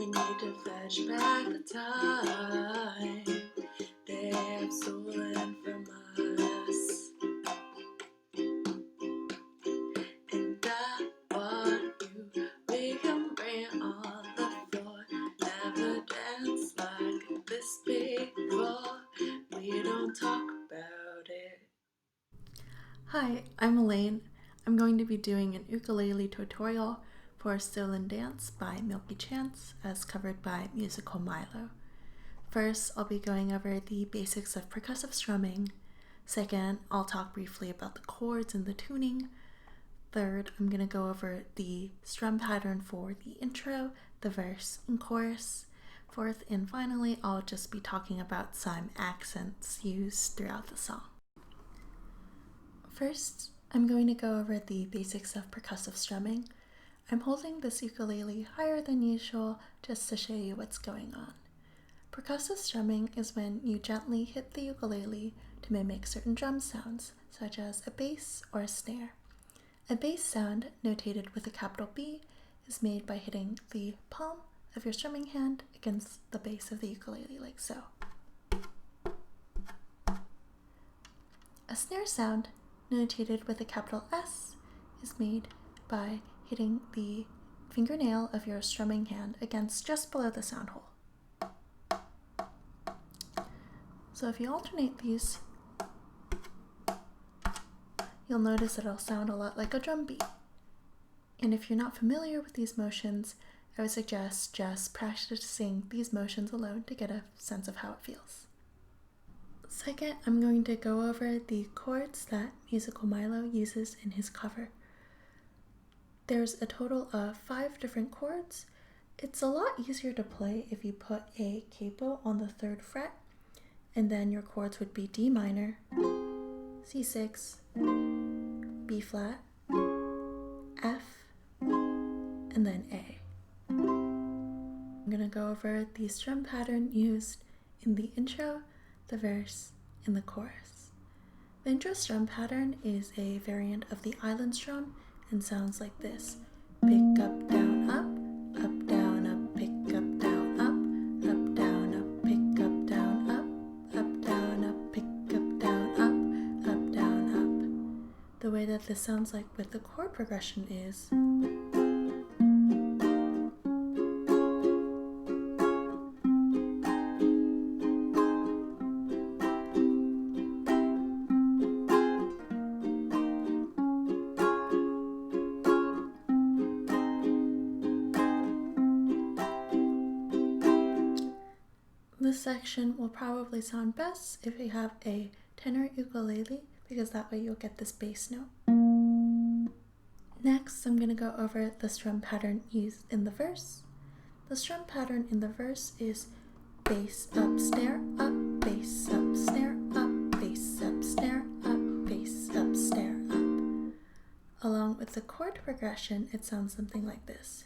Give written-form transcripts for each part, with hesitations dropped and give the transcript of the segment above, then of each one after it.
need to fetch back the time they have stolen from us. And I want you, we can bring it on the floor. Never danced like this before. We don't talk about it. Hi, I'm Elaine. I'm going to be doing an ukulele tutorial for Stolen Dance by Milky Chance as covered by MusicalMylow. First, I'll be going over the basics of percussive strumming. Second, I'll talk briefly about the chords and the tuning. Third, I'm going to go over the strum pattern for the intro, the verse, and chorus. Fourth, and finally, I'll just be talking about some accents used throughout the song. First, I'm going to go over the basics of percussive strumming. I'm holding this ukulele higher than usual just to show you what's going on. Percussive strumming is when you gently hit the ukulele to mimic certain drum sounds, such as a bass or a snare. A bass sound, notated with a capital B, is made by hitting the palm of your strumming hand against the base of the ukulele, like so. A snare sound, notated with a capital S, is made by hitting the fingernail of your strumming hand against just below the sound hole. So if you alternate these, you'll notice it'll sound a lot like a drum beat. And if you're not familiar with these motions, I would suggest just practicing these motions alone to get a sense of how it feels. Second, I'm going to go over the chords that MusicalMylow uses in his cover. There's a total of 5 different chords. It's a lot easier to play if you put a capo on the 3rd fret, and then your chords would be D minor, C6, B flat, F, and then A. I'm going to go over the strum pattern used in the intro, the verse, and the chorus. The intro strum pattern is a variant of the island strum and sounds like this. Pick up, down, up, down, up, pick up, down, up, down, up, pick up, down, up, down, up, pick up, down, up, down, up. The way that this sounds like with the chord progression is This section will probably sound best if you have a tenor ukulele, because that way you'll get this bass note. Next, I'm going to go over the strum pattern used in the verse. The strum pattern in the verse is bass up, snare up, bass up, snare up, bass up, snare up, bass up, snare up. Along with the chord progression, it sounds something like this.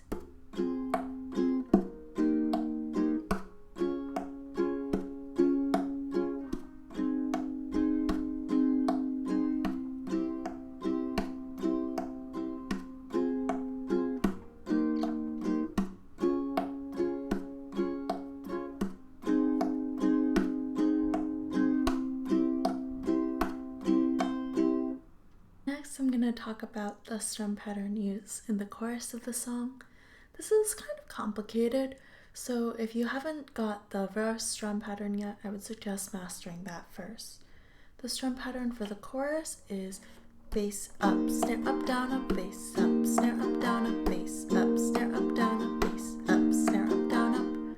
Next, I'm going to talk about the strum pattern used in the chorus of the song. This is kind of complicated, so if you haven't got the verse strum pattern yet, I would suggest mastering that first. The strum pattern for the chorus is bass up, snare up, down, up, bass up, snare up, down, up, bass up, snare up, down, up, bass up, snare up, down, up.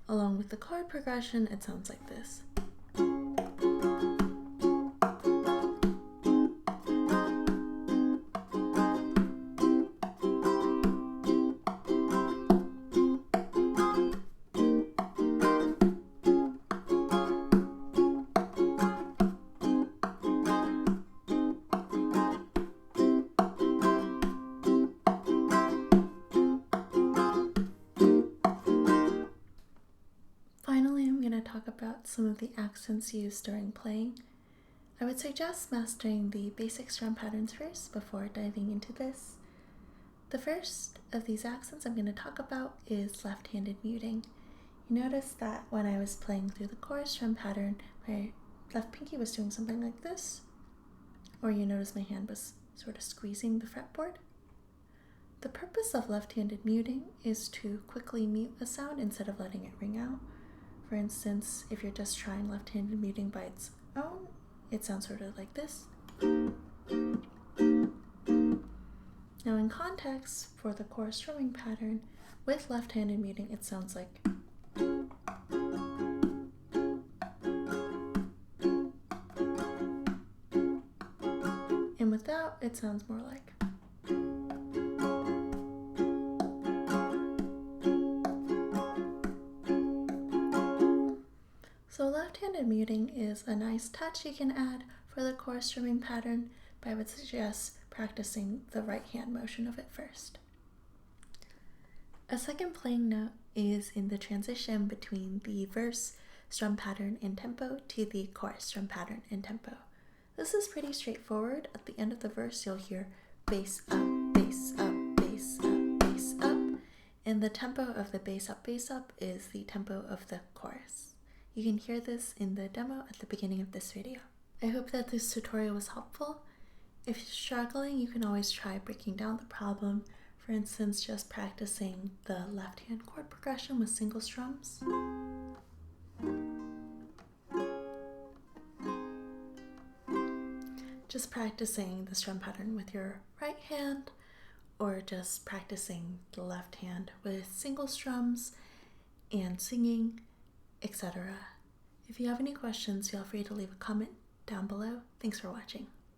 Along with the chord progression, it sounds like this. Finally, I'm going to talk about some of the accents used during playing. I would suggest mastering the basic strum patterns first before diving into this. The first of these accents I'm going to talk about is left-handed muting. You notice that when I was playing through the chorus strum pattern, my left pinky was doing something like this, or you notice my hand was sort of squeezing the fretboard. The purpose of left-handed muting is to quickly mute a sound instead of letting it ring out. For instance, if you're just trying left-handed muting by its own, it sounds sort of like this. Now in context, for the chorus strumming pattern, with left-handed muting, it sounds like. And without, it sounds more like. So left-handed muting is a nice touch you can add for the chorus strumming pattern, but I would suggest practicing the right hand motion of it first. A second playing note is in the transition between the verse strum pattern in tempo to the chorus strum pattern in tempo. This is pretty straightforward. At the end of the verse, you'll hear bass up, bass up, bass up, bass up, and the tempo of the bass up is the tempo of the chorus. You can hear this in the demo at the beginning of this video. I hope that this tutorial was helpful. If you're struggling, you can always try breaking down the problem. For instance, just practicing the left-hand chord progression with single strums. Just practicing the strum pattern with your right hand, or just practicing the left hand with single strums and singing, etc. If you have any questions, feel free to leave a comment down below. Thanks for watching.